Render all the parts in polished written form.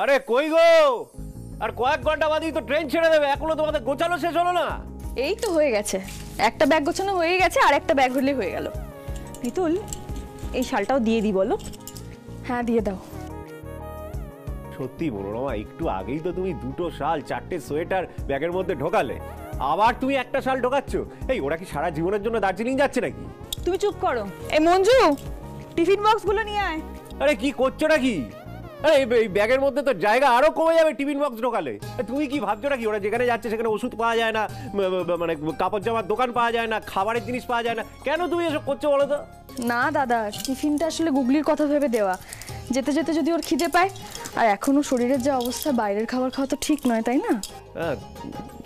আরে কই গো, আর কয়েক ঘন্টা বাদেই তো ট্রেন ছেড়ে দেবে, এখনো তোমাদের গোছানো শেষ হলো না? এই তো হয়ে গেছে, একটা ব্যাগ গোছানো হয়ে গেছে, আর একটা ব্যাগ হলে হয়ে গেল। মিতুল, এই শালটাও দিয়ে দিই বলো? হ্যাঁ দিয়ে দাও। সত্যি বলো রমা, একটু আগেই তো তুমি দুটো শাল, চারটে সোয়েটার ব্যাগের মধ্যে ঢোকালে, আবার তুমি একটা শাল ঢোকাচ্ছ। এই ওরা কি সারা জীবনের জন্য দার্জিলিং যাচ্ছে নাকি? তুমি চুপ করো। এই মঞ্জু, টিফিন বক্স গুলো নিয়ে আয়। আরে কি করছো নাকি? আরে এই ব্যাগের মধ্যে তো জায়গা আরো কমে যাবে টিফিন বক্স ঢোকালে। তুমি কি ভাবছো নাকি ওরা যেখানে যাচ্ছে সেখানে ওষুধ পাওয়া যায় না, মানে কাপড় জামার দোকান পাওয়া যায় না, খাবারের জিনিস পাওয়া যায় না? কেন তুমি এসব করছো বলো তো? না দাদা, টিফিনটা আসলে গুগলির কথা ভেবে দেওয়া। যেতে যেতে যদি ওর খিদে পায়, আর এখনো শরীরের যে অবস্থা, বাইরের খাবার খাওয়া তো ঠিক নয়, তাই না? হ্যাঁ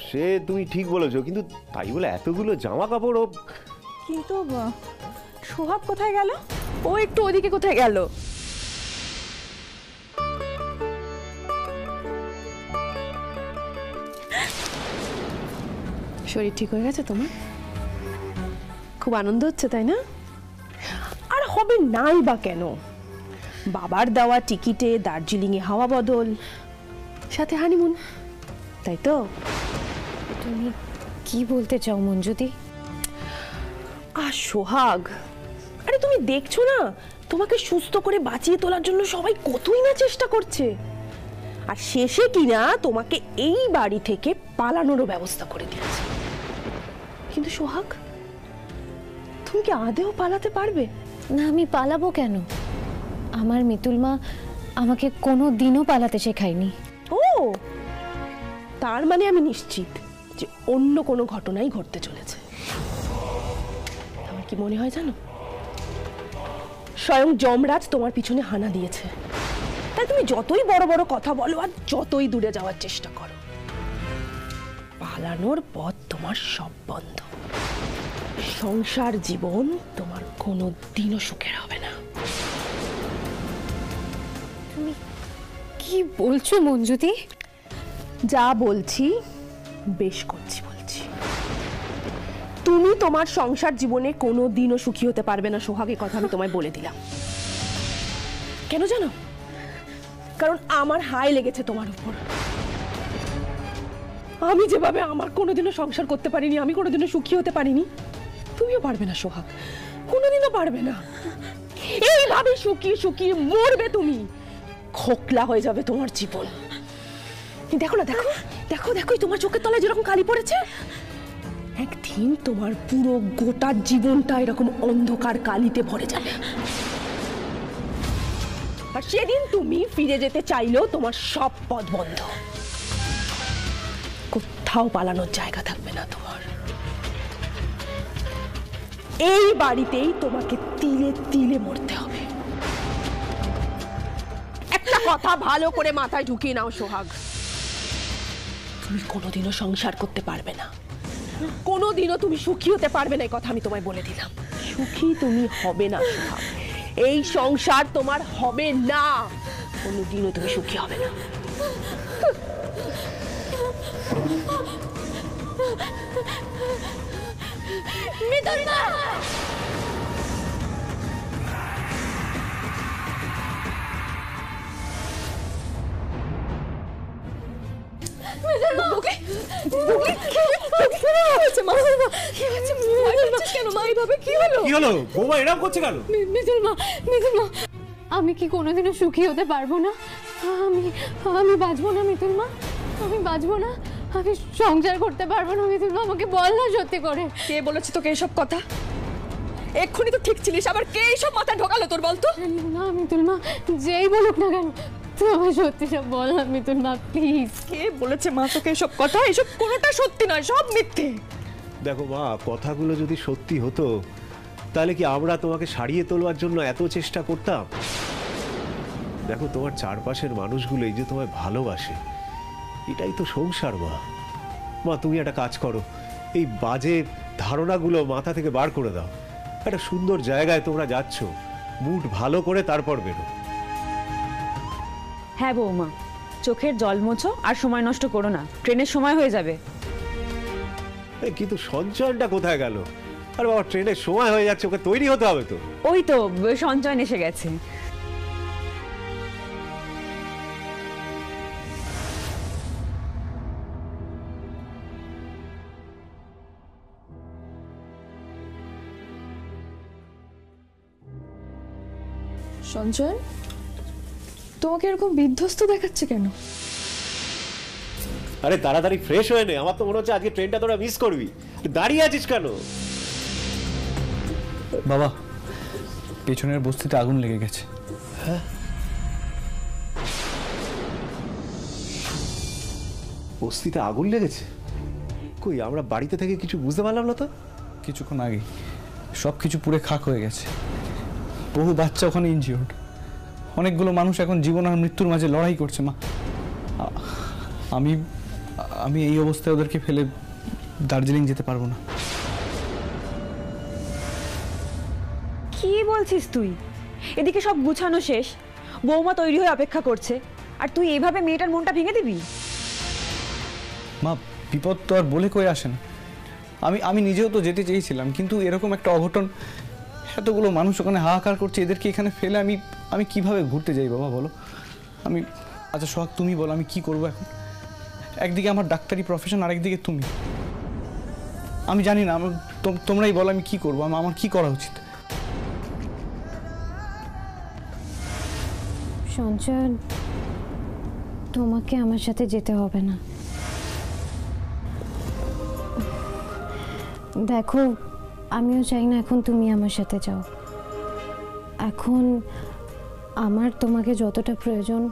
সে তুমি ঠিক বলেছো, কিন্তু তাই বলে এতগুলো জামা কাপড়? কিন্তু সোহাগ কোথায় গেল? ও একটু ওদিকে কোথায় গেল? শরীর ঠিক হয়ে গেছে তোমার? খুব আনন্দ হচ্ছে তাই না? আর হবে নাই বা কেন, বাবার দেওয়া টিকিটে দার্জিলিংয়ে হাওয়া বদল, সাথে হানিমুন, তাই তো? তুমি কি বলতে চাও মঞ্জুদি? আর সোহাগ, আরে তুমি দেখছো না তোমাকে সুস্থ করে বাঁচিয়ে তোলার জন্য সবাই কতই না চেষ্টা করছে, আর শেষে কিনা তোমাকে এই বাড়ি থেকে পালানোরও ব্যবস্থা করে দিয়েছে। কিন্তু সোহাগ, তুমি কি আদেও পালাতে পারবে? না, আমি পালাবো কেন? আমার মিতুল মা আমাকে কোনো দিনও পালাতে শেখায়নি। ও, তার মানে আমি নিশ্চিত যে অন্য কোনো ঘটনাই ঘটতে চলেছে। আমার কি মনে হয় জানো, স্বয়ং যমরাজ তোমার পিছনে হানা দিয়েছে। তাই তুমি যতই বড় বড় কথা বলো আর যতই দূরে যাওয়ার চেষ্টা করো, পালানোর পথ তোমার সব বন্ধ। সংসার জীবন তোমার কোনো দিনও সুখের হবে না। তুমি কি বলছো মঞ্জুদি? যা বলছি বেশ করছি বলছি। তুমি তোমার সংসার জীবনে কোনো দিনও সুখী হতে পারবে না সোহাগের কথা আমি তোমায় বলে দিলাম। কেন জানো? কারণ আমার হাই লেগেছে তোমার উপর। আমি যেভাবে আমার কোনোদিনও সংসার করতে পারিনি, আমি কোনোদিনও সুখী হতে পারিনি, তুমিও পারবে না সোহাগ, কোনোদিনও পারবে না। এইভাবে শুকিয়ে শুকিয়ে মরবে তুমি, খোকলা হয়ে যাবে তোমার জীবন। দেখো না, দেখো দেখো দেখো, তোমার চোখের তলায় যেরকম কালি পড়েছে, একদিন তোমার পুরো গোটা জীবনটা এরকম অন্ধকার কালিতে ভরে যাবে। আর সেদিন তুমি ফিরে যেতে চাইলেও তোমার সব পথ বন্ধ, কোথাও পালানোর জায়গা থাকবে না তোমার। এই বাড়িতেই তোমাকে তিলে তিলে মরতে হবে। একটা কথা ভালো করে মাথায় ঢুকিয়ে নাও সোহাগ, তুমি কোনোদিনও সংসার করতে পারবে না, কোনোদিনও তুমি সুখী হতে পারবে না, এই কথা আমি তোমায় বলে দিলাম। সুখী তুমি হবে না সোহাগ, এই সংসার তোমার হবে না, কোনোদিনও তুমি সুখী হবে না। মিতুল মা! আমি কি কোনোদিনও সুখী হতে পারবো না? আমি বাঁচবো না মিতুল মা, আমি বাঁচবো না, আমি সংসার করতে পারবো না মিতুল মা, আমাকে বল না সত্যি করে। কে বলেছে তোকে এসব কথা? এক্ষুনি তো ঠিক ছিলিস, আবার কে এইসব মাথায় ঢোকালো তোর বলতো? না মিতুল মা, যেই বলুক না কেন, তুই আমার সত্যি সব বল না মিতুল মা প্লিজ। কে বলেছে মা তোকে এসব কথা? এসব কোনোটা সত্যি নয়, সব মিথ্যে। দেখো মা, কথাগুলো যদি সত্যি হতো তাহলে কি আমরা তোমাকে সারিয়ে তোলবার জন্য এত চেষ্টা করতাম? দেখো তোমার চারপাশের মানুষগুলো এই যে তোমায় ভালোবাসে, এটাই তো সংসার মা। মা তুমি একটা কাজ করো, এই বাজে ধারণাগুলো মাথা থেকে বার করে দাও। একটা সুন্দর জায়গায় তোমরা যাচ্ছ, মুড ভালো করে তারপর বেরো। হ্যাঁ বৌমা, চোখের জল মোছো আর সময় নষ্ট করো না, ট্রেনের সময় হয়ে যাবে। কিন্তু সঞ্চয়নটা কোথায় গেল? আরে বাবা, ট্রেনের সময় হয়ে যাচ্ছে, ওকে তৈরি হতে হবে তো। ওই তো সঞ্চয়ন এসে গেছে। সঞ্চয়ন, তোমাকে এরকম বিধ্বস্ত দেখাচ্ছে কেন? আরে তাড়াতাড়ি ফ্রেশ হয়ে নে, আমার তো মনে হচ্ছে আজকে ট্রেনটা তোরা মিস করবি। দাঁড়িয়ে আছিস কেন? বাবা, পেছনের বস্তিতে আগুন লেগে গেছে। বস্তিতে আগুন লেগেছে? কই, আমরা বাড়িতে থেকে কিছু বুঝতে পারলাম না তো। কিছুক্ষণ আগে সব কিছু পুড়ে খাক হয়ে গেছে। বহু বাচ্চা ওখানে ইনজিওর্ড। অনেকগুলো মানুষ এখন জীবন আর মৃত্যুর মাঝে লড়াই করছে। মা, আমি আমি এই অবস্থায় ওদেরকে ফেলে দার্জিলিং যেতে পারবো না। কি বলছিস তুই? এদিকে সব গুছানো শেষ, বৌমা তৈরি হয়ে অপেক্ষা করছে, আর তুই এইভাবে মেয়েটার মনটা ভেঙে দিবি? মা, বিপদ তো আর বলে কয়ে আসে না। আমি নিজেও তো যেতে চেয়েছিলাম, কিন্তু এরকম একটা অঘটন, এতগুলো মানুষ ওখানে হাহাকার করছে, এদেরকে এখানে ফেলে আমি কিভাবে ঘুরতে যাই বাবা বলো? আচ্ছা সোহাগ, তুমি বলো আমি কি করবো এখন? একদিকে আমার ডাক্তারি প্রফেশন, আরেকদিকে তুমি। আমি জানি না, তোমরাই বলো আমি কি করবো, আমার কি করা উচিত? সঞ্চয়ন, তোমাকে আমার সাথে যেতে হবে না। দেখো, আমিও চাই না এখন তুমি আমার সাথে যাও। এখন আমার তোমাকে যতটা প্রয়োজন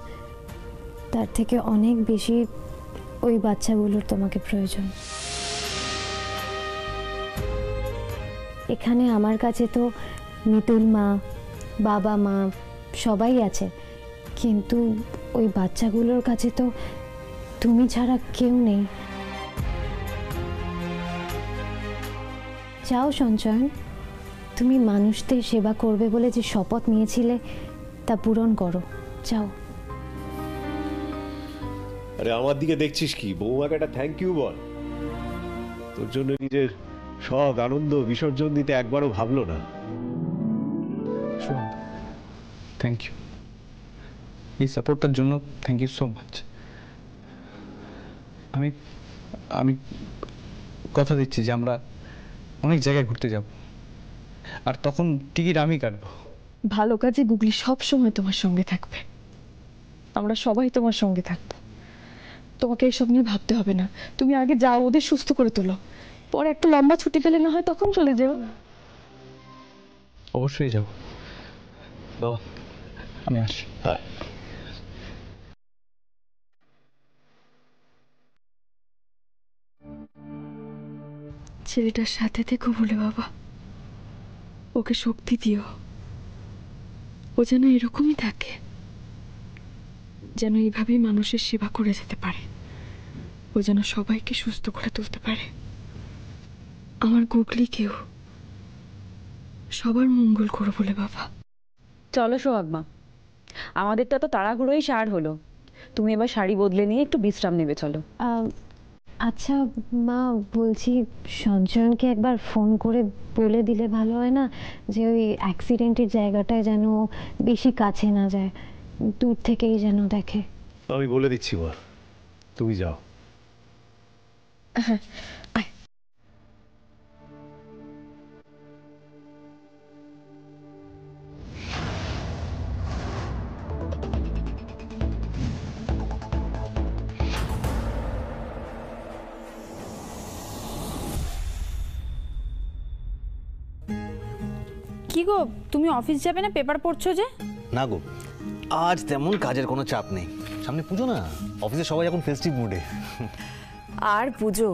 তার থেকে অনেক বেশি ওই বাচ্চাগুলোর তোমাকে প্রয়োজন। এখানে আমার কাছে তো মিতুল মা, বাবা মা সবাই আছে, কিন্তু ওই বাচ্চাগুলোর কাছে তো তুমি ছাড়া কেউ নেই। যাও সঞ্চয়ন, তুমি মানুষদের সেবা করবে বলে যে শপথ নিয়েছিলে তা পূরণ করো, যাও। আরে আমার দিকে দেখছিস কি? বৌমাকে একটা থ্যাংক ইউ বল। তোর জন্য নিজের শখ আনন্দ বিসর্জন দিতে একবারও ভাবলো না। থ্যাংক ইউ, এই সাপোর্টটার জন্য থ্যাংক ইউ সো মাচ। আমি কথা দিচ্ছি যে আমরা অনেক জায়গায় ঘুরতে যাব, আর তখন টিকিট আমি কাটবো। ভালো কাজে গুগলি সব সময় তোমার সঙ্গে থাকবে, আমরা সবাই তোমার সঙ্গে থাকবো। তোমাকে এসব নিয়ে ভাবতে হবে না। তুমি আগে যাও, ওদের সুস্থ করে তোলো, পরে একটা লম্বা ছুটি পেলে না হয় তখন চলে যাও। অবশ্যই যাব বাবা, আমি আসি। হ্যাঁ, ছেলেটার সাথে থেকো বলে বাবা, ওকে শক্তি দিও। ও যেন এরকমই থাকে, যেন এইভাবেই মানুষের সেবা করে যেতে পারে, ও যেন সবাইকে সুস্থ করে তুলতে পারে। আমার গুগলিকেও সবার মঙ্গল করো বলে বাবা। চলো সোহাগ মা, আমাদের তো এত তাড়াহুড়োই সার হলো। তুমি এবার শাড়ি বদলে নিয়ে একটু বিশ্রাম নেবে, চলো। আচ্ছা মা, বলছি সঞ্চয়নকে একবার ফোন করে বলে দিলে ভালো হয় না, যে ওই অ্যাক্সিডেন্টের জায়গাটায় যেন বেশি কাছে না যায়, দূর থেকেই যেন দেখে। আমি বলে দিচ্ছি মা, তুমি যাও। কি গো, তুমি অফিস যাবে না? পেপার পড়ছো যে? না গো, আজ তেমন কাজের কোনো চাপ নেই। সামনে পুজো না, অফিসে সবাই এখন ফেস্টিভ মুডে। আর পুজো,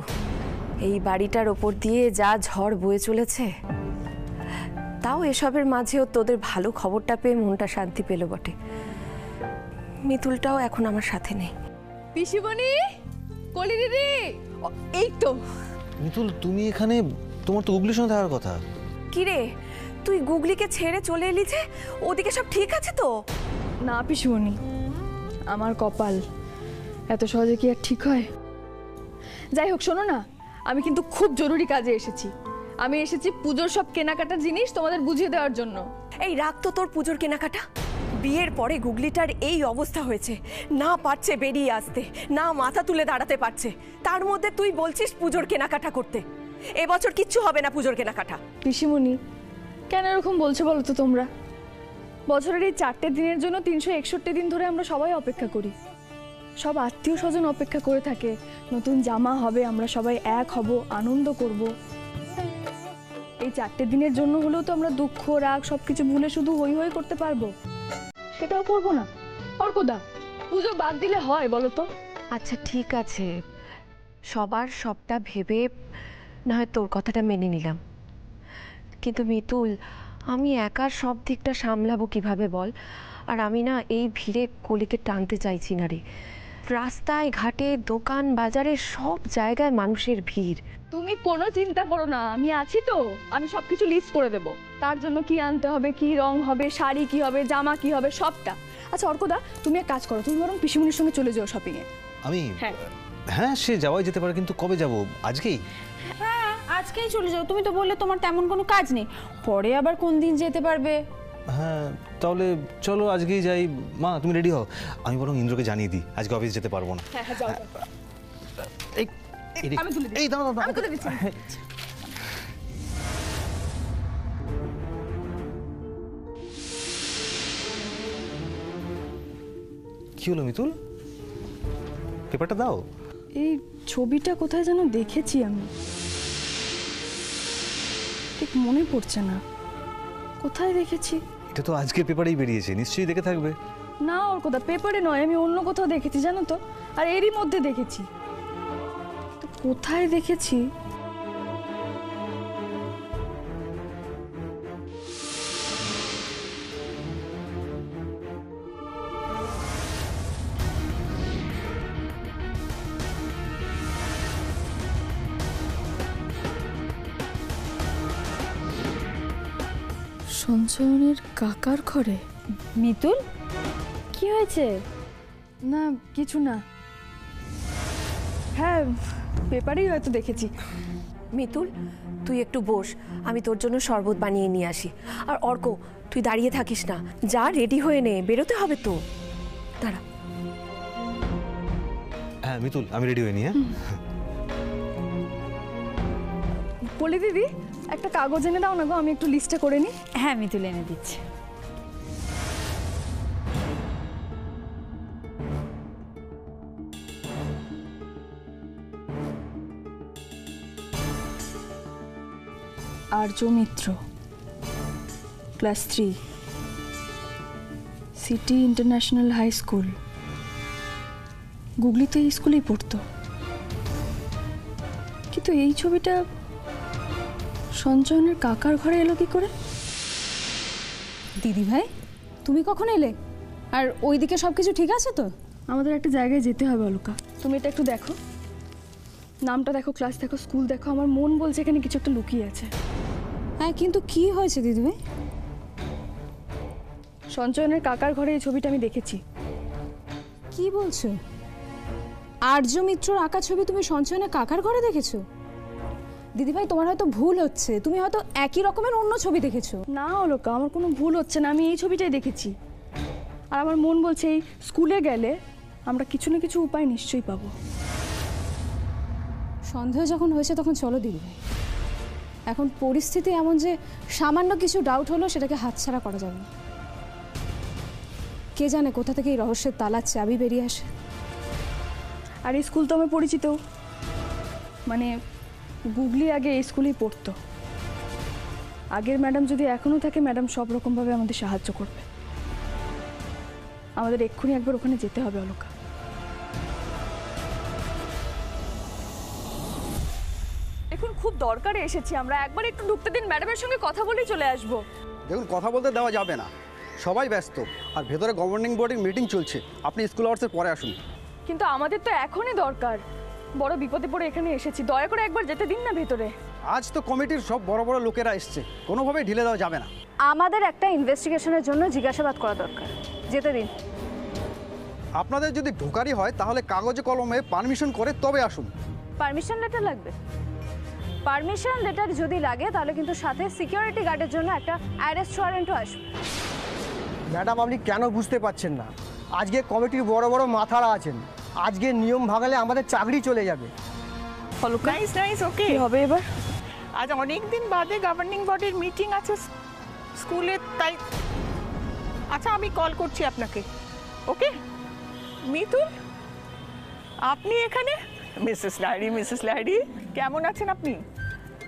এই বাড়িটার ওপর দিয়ে যা ঝড় বয়ে চলেছে, তাও এসবের মাঝেও তোদের ভালো খবরটা পেয়ে মনটা শান্তি পেল বটে। মিতুলটাও এখন আমার সাথে নেই। পিসিমণি, কলি দিদি, এই তো। মিতুল, তুমি এখানে? তোমার তো গুগলির সঙ্গে থাকার কথা। কিরে, তুই গুগলিকে ছেড়ে চলে এলি যে? ওদিকে সব ঠিক আছে তো? না পিসিমণি, আমার কপাল এত সহজে কি আর ঠিক হয়? যাই হোক, শোনো না, আমি কিন্তু খুব জরুরি কাজে এসেছি। আমি এসেছি পুজোর সব কেনাকাটার জিনিস তোমাদের বুঝিয়ে দেওয়ার জন্য। এই রাখ তো তোর পুজোর কেনাকাটা। বিয়ের পরে গুগলিটার এই অবস্থা হয়েছে, না পারছে বেরিয়ে আসতে, না মাথা তুলে দাঁড়াতে পারছে, তার মধ্যে তুই বলছিস পুজোর কেনাকাটা করতে। এবছর কিচ্ছু হবে না পুজোর কেনাকাটা। পিসিমণি, কেন এরকম বলছো বলো তো তোমরা? বছরের এই 4টে দিনের জন্য 361 দিন ধরে আমরা সবাই অপেক্ষা করি। সব আত্মীয় স্বজন অপেক্ষা করে থাকে, নতুন জামা হবে, আমরা সবাই এক হব, আনন্দ করব। এই 4টে দিনের জন্য হলেও তো আমরা দুঃখ রাগ সবকিছু ভুলে শুধু হই হই করতে পারবো, সেটাও করবো না। অর্কদা, পুজো বাদ দিলে হয় বলো তো? আচ্ছা ঠিক আছে, সবার সবটা ভেবে না হয় তোর কথাটা মেনে নিলাম, কিন্তু মিতুল আমি একা সব দিকটা সামলাবো কিভাবে বল? আর আমি না এই ভিড়ে কলিকে টানতে চাইছি না রে। রাস্তায় ঘাটে দোকান বাজারে সব জায়গায় মানুষের ভিড়। তুমি কোনো চিন্তা করো না, আমি আছি তো, আমি সবকিছু লিস্ট করে দেব। তার জন্য কি আনতে হবে, কি রং হবে, শাড়ি কি হবে, জামা কি হবে, সবটা। আচ্ছা অর্কদা, তুমি এক কাজ করো, তুমি বরং পিসিমণির সঙ্গে চলে যাও শপিং এ। আমি হ্যাঁ হ্যাঁ, সে যাওয়াই যেতে পারে, কিন্তু কবে যাব? আজকেই? হ্যাঁ আজকেই চলে যাও, তুমি তো বললে তোমার তেমন কোনো কাজ নেই, পরে আবার কোন দিন যেতে পারবে। হ্যাঁ তাহলে চলো আজকেই যাই। মা তুমি রেডি হও, আমি বরং ইন্দ্রকে জানিয়ে দিই আজকে অফিস যেতে পারবো না। হ্যাঁ যাও। আমি তুলে দিচ্ছি। এই দাঁড়াও আমি তুলে দিচ্ছি। কি হলো মিতুল, পেপারটা দাও। এই ছবিটা কোথায় যেন দেখেছি আমি, ঠিক মনে পড়ছে না কোথায় দেখেছি। এটা তো আজকের পেপারেই বেরিয়েছে, নিশ্চয়ই দেখে থাকবে। না অর্কদা, পেপারে নয়, আমি অন্য কোথাও দেখেছি জানো তো, আর এরই মধ্যে দেখেছি। তো কোথায় দেখেছি? সঞ্চয়নের কাকার ঘরে। মিতুল কি হয়েছে? না কিছু না, হ্যাঁ পেপারেই হয়তো দেখেছি। মিতুল তুই একটু বস, আমি তোর জন্য শরবত বানিয়ে নিয়ে আসি। আর অর্ক তুই দাঁড়িয়ে থাকিস না, যা রেডি হয়ে নে, বেরোতে হবে তো। দাঁড়া। হ্যাঁ মিতুল আমি রেডি হয়ে নি। হ্যাঁ বলি দিদি, একটা কাগজ এনে দাও না গো, আমি একটু লিস্টটা করে নিই। হ্যাঁ মিতুল এনে দিচ্ছি। Arya Mitra, class 3, city international high school. গুগলি তো এই স্কুলেই পড়তো, কিন্তু এই ছবিটা সঞ্চয়নের কাকার ঘরে এলো কি করে? দিদি ভাই তুমি কখন এলে? আর ওইদিকে সব কিছু ঠিক আছে তো? আমাদের একটা জায়গায় যেতে হবে অলকা, তুমি এটা একটু দেখো, নামটা দেখো, ক্লাস দেখো, স্কুল দেখো, আমার মন বলছে এখানে কিছু একটা লুকিয়ে আছে। হ্যাঁ কিন্তু কি হয়েছে দিদি ভাই? সঞ্চয়নের কাকার ঘরে এই ছবিটা আমি দেখেছি। কি বলছো? আর্য মিত্রর আঁকা ছবি তুমি সঞ্চয়নের কাকার ঘরে দেখেছো? দিদি ভাই তোমার হয়তো ভুল হচ্ছে, তুমি হয়তো একই রকমের অন্য ছবি দেখেছো। না অলকা, আমার কোনো ভুল হচ্ছে না, আমি এই ছবিটাই দেখেছি। আর আমার মন বলছে এই স্কুলে গেলে আমরা কিছু না কিছু উপায় নিশ্চয়ই পাবো। সন্দেহ যখন হয়েছে তখন চলো দিদি ভাই, এখন পরিস্থিতি এমন যে সামান্য কিছু ডাউট হলো সেটাকে হাতছাড়া করা যাবে না। কে জানে কোথা থেকে এই রহস্যের তালার চাবি বেরিয়ে আসে। আর এই স্কুল তো আমার পরিচিত, মানে গুগলি আগে এই স্কুলেই পড়তো। আগের ম্যাডাম যদি এখনো থাকে, ম্যাডাম সব রকমভাবে আমাদের সাহায্য করবে। আমাদের এক্ষুনি একবার ওখানে যেতে হবে অলকা। এখন খুব দরকারে এসেছি আমরা, একবার একটু ঢুকতে দিন, ম্যাডামের সঙ্গে কথা বলেই চলে আসবো। দেখুন কথা বলতে দেওয়া যাবে না, সবাই ব্যস্ত, আর ভেতরে গভর্নিং বডির মিটিং চলছে, আপনি স্কুল আওয়ার্সের পরে আসুন। কিন্তু আমাদের তো এখনই দরকার, বড় বিপদে পড়ে এখানে এসেছি, দয়া করে একবার যেতে দিন না ভেতরে। আজ তো কমিটির সব বড় বড় লোকেরা এসছে, কোনোভাবেই ঢিলে দেওয়া যাবে না। আমাদের একটা ইনভেস্টিগেশনের জন্য জিজ্ঞাসাবাদ করা দরকার, যেতে দিন। আপনাদের যদি ঢোকারই হয় তাহলে কাগজে কলমে পারমিশন করে তবে আসুন। পারমিশন লেটার লাগবে? পারমিশন লেটার যদি লাগে তাহলে কিন্তু সাথে সিকিউরিটি গার্ডের জন্য একটা অ্যারেস্ট ওয়ারেন্টও আসবে। ম্যাডাম আপনি কেন বুঝতে পারছেন না? আজকে কমিটির বড় বড় মাথারা আছেন, আজকে নিয়ম ভাঙালে আমাদের চাকরি চলে যাবে। নাইস নাইস, ওকে। কি হবে এবার? আজ অনেক দিন বাদে গভর্নিং বডির মিটিং আছে স্কুলে, তাই আচ্ছা আমি কল করছি আপনাকে। ওকে মিতুল, আপনি এখানে? মিসেস লাহিড়ী কেমন আছেন আপনি?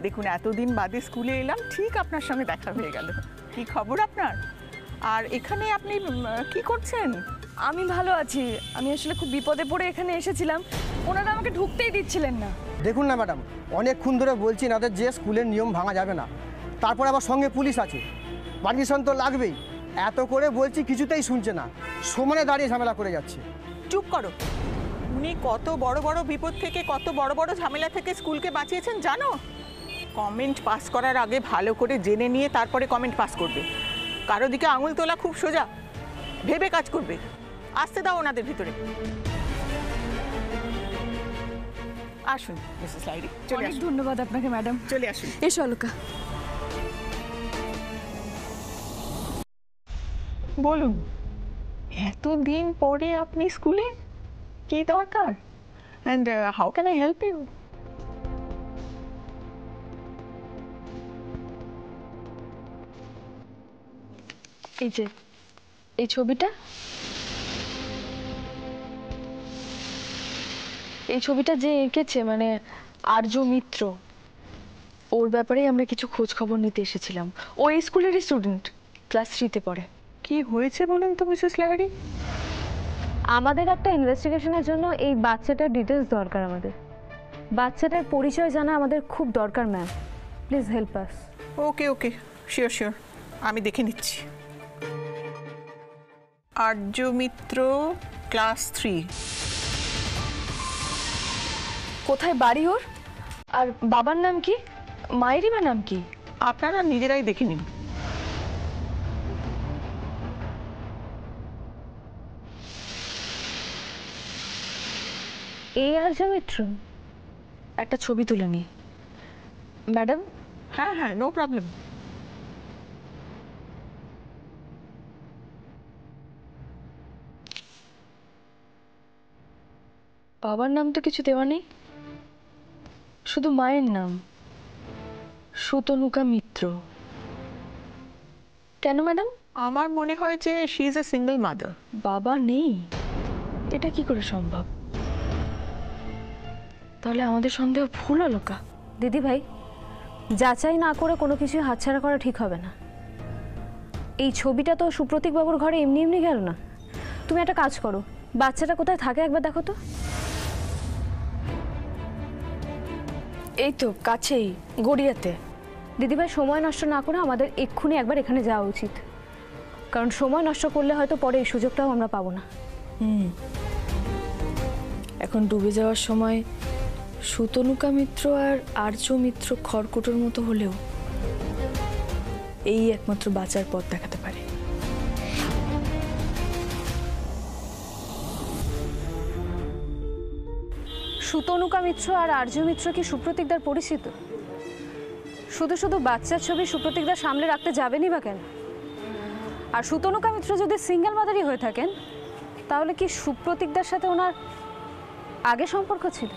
দেখুন এতদিন বাদে স্কুলে এলাম, ঠিক আপনার সঙ্গে দেখা হয়ে গেল। কি খবর আপনার? আর এখানে আপনি কি করছেন? আমি ভালো আছি। আমি আসলে খুব বিপদে পড়ে এখানে এসেছিলাম, ওনারা আমাকে ঢুকতেই দিচ্ছিলেন না। দেখুন না ম্যাডাম, অনেকক্ষণ ধরে বলছি নাদের যে স্কুলের নিয়ম ভাঙা যাবে না, তারপর আবার সঙ্গে পুলিশ আছে, পারমিশন তো লাগবেই। এত করে বলছি কিছুতেই শুনছে না, সমানে দাঁড়িয়ে ঝামেলা করে যাচ্ছে। চুপ করো। উনি কত বড় বড় বিপদ থেকে, কত বড় বড় ঝামেলা থেকে স্কুলকে বাঁচিয়েছেন জানো? কমেন্ট পাস করার আগে ভালো করে জেনে নিয়ে তারপরে কমেন্ট পাস করবে। কারো দিকে আঙুল তোলা খুব সোজা, ভেবে কাজ করবে। আসতে দাও ওনাদের ভিতরে। আসুন মিসেস লাহিড়ী, চলে অনেক আসুন। ধন্যবাদ আপনাকে ম্যাডাম। চলে আসুন। এসো অলকা। বলুন, এতদিন পরে আপনি স্কুলে? কি দরকার? And how can I help you? এই যে এই ছবিটা, এই ছবিটা যে এঁকেছে মানে আর্য মিত্র, ওর ব্যাপারেই আমরা কিছু খোঁজ খবর নিতে এসেছিলাম। ও এই স্কুলেরই স্টুডেন্ট, ক্লাস 3-তে পড়ে। কি হয়েছে বলুন তো মিসেস লাহিড়ী? আমাদের একটা ইনভেস্টিগেশনের জন্য এই বাচ্চাটার ডিটেলস দরকার। আমাদের বাচ্চাটার পরিচয় জানা আমাদের খুব দরকার ma'am, please help us. Okay okay, sure sure, আমি দেখে নিচ্ছি। আর্য মিত্র, ক্লাস 3। কোথায় বাড়ি ওর? আর বাবার নাম কি, মায়েরই বা নাম কি? আপনারা নিজেরাই দেখে নিন। এই আর্য মিত্র, একটা ছবি তুলে নি ম্যাডাম। হ্যাঁ হ্যাঁ, নো প্রবলেম। বাবার নাম তো কিছু দেওয়া নেই, শুধু মায়ের নাম সুতনুকা মিত্র। কেন ম্যাডাম? আমার মনে হয় যে she is a single mother. বাবা নেই, এটা কি করে সম্ভব? তাহলে আমাদের সন্দেহ ভুল হলো কা? দিদি ভাই, যাচাই না করে কোনো কিছু হাতছাড়া করা ঠিক হবে না। এই ছবিটা তো সুপ্রতীক বাবুর ঘরে এমনি এমনি গেল না। তুমি একটা কাজ করো, বাচ্চাটা কোথায় থাকে একবার দেখো তো। এই তো কাছেই, গড়িয়াতে। দিদিভাই, সময় নষ্ট না করে আমাদের এক্ষুনি একবার এখানে যাওয়া উচিত, কারণ সময় নষ্ট করলে হয়তো পরে এই সুযোগটাও আমরা পাবো না। এখন ডুবে যাওয়ার সময় সুতনুকা মিত্র আর আর্য মিত্র খড়কুটোর মতো হলেও এই একমাত্র বাঁচার পথ দেখাতে পারে। সুতনুকা মিত্র আর আর্য মিত্র কি সুপ্রতীকদার পরিচিত? শুধু শুধু বাচ্চার ছবি সুপ্রতীকদার সামনে রাখতে যাবেনি বা কেন? আর সুতনুকা মিত্র যদি সিঙ্গেল মাদারই হয়ে থাকেন, তাহলে কি সুপ্রতীকদার সাথে ওনার আগে সম্পর্ক ছিল?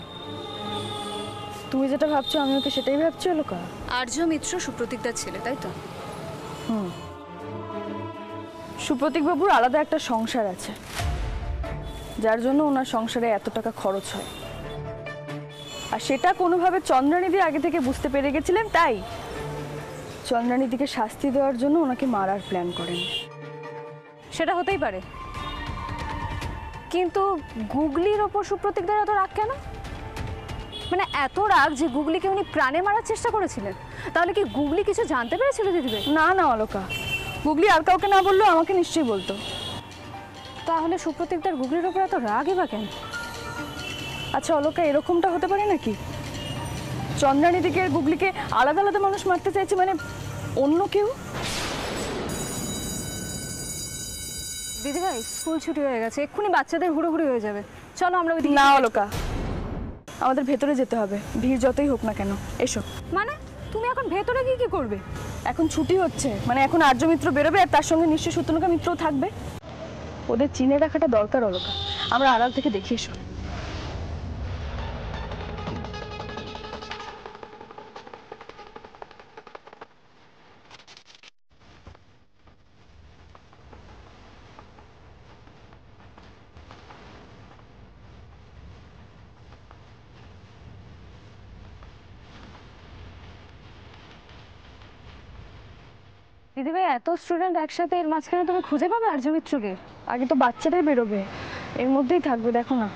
তুমি যেটা ভাবছো আমি ওকে সেটাই ভাবছি অলকা। আর্য মিত্র সুপ্রতীকদার ছেলে, তাই তো? সুপ্রতীক বাবুর আলাদা একটা সংসার আছে, যার জন্য ওনার সংসারে এত টাকা খরচ হয়। আর সেটা কোনোভাবে চন্দ্রানিদি আগে থেকে বুঝতে পেরে গেছিলেন, তাই চন্দ্রানিদিকে শাস্তি দেওয়ার জন্য ওনাকে মারার প্ল্যান করেন। সেটা হতেই পারে, কিন্তু গুগলির ওপর সুপ্রতীকদার এত রাগ কেন? মানে এত রাগ যে গুগলিকে উনি প্রাণে মারার চেষ্টা করেছিলেন? তাহলে কি গুগলি কিছু জানতে পেরেছিল দিদিভাই? না না অলকা, গুগলি আর কাউকে না বললেও আমাকে নিশ্চয়ই বলতো। তাহলে সুপ্রতীকদার গুগলির ওপর এত রাগই বা কেন? আচ্ছা অলকা, এরকমটা হতে পারে নাকি চন্দ্রানিদিকে আর গুগলিকে আলাদা আলাদা মানুষ মারতে চাইছে, মানে অন্য কেউ? দিদিভাই, স্কুল ছুটি হয়ে গেছে, এক্ষুনি বাচ্চাদের হুড়োহুড়ি হয়ে যাবে। চলো আমরা ওইদিকে। না অলকা, আমাদের ভেতরে যেতে হবে, ভিড় যতই হোক না কেন। এসো। মানে তুমি এখন ভেতরে গিয়ে কি করবে? এখন ছুটি হচ্ছে, মানে এখন আর্য মিত্র বেরোবে আর তার সঙ্গে নিশ্চয়ই সুতনুকা মিত্রও থাকবে। ওদের চিনে রাখাটা দরকার অলকা, আমরা আড়াল থেকে দেখি। এসো। দিদিভাই এত স্টুডেন্ট একসাথে, এর মাঝখানে তুমি খুঁজে পাবে আর্য মিত্রকে? আগে তো বাচ্চাটাই বেরোবে, এর মধ্যেই থাকবে, দেখো না।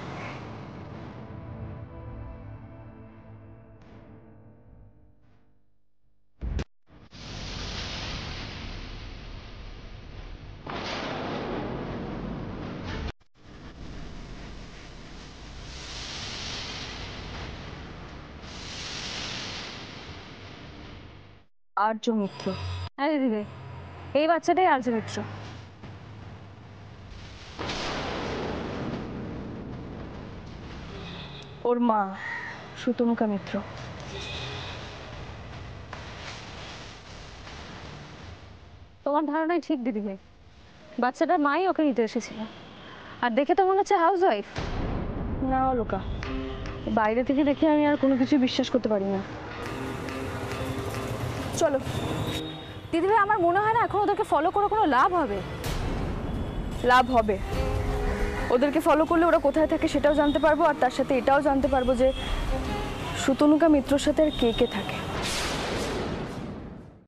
আর্য মিত্র, হ্যাঁ দিদিভাই, এই বাচ্চাটাই আর্য মিত্র। ওর মা সুতনুকা মিত্র। তোমার ধারণাই ঠিক দিদিভাই, বাচ্চাটার মাই ওকে নিতে এসেছিল। আর দেখে তো মনে হচ্ছে হাউস ওয়াইফ। না লোকা, বাইরে থেকে দেখে আমি আর কোনো কিছু বিশ্বাস করতে পারি না। চলো দিদিভাই, আমার মনে হয় না এখন ওদেরকে ফলো করে কোনো লাভ হবে। লাভ হবে, ওদেরকে ফলো করলে ওরা কোথায় থাকে সেটাও জানতে পারবো, আর তার সাথে এটাও জানতে পারবো যে সুতনুকা মিত্রর সাথে আর কে কে থাকে।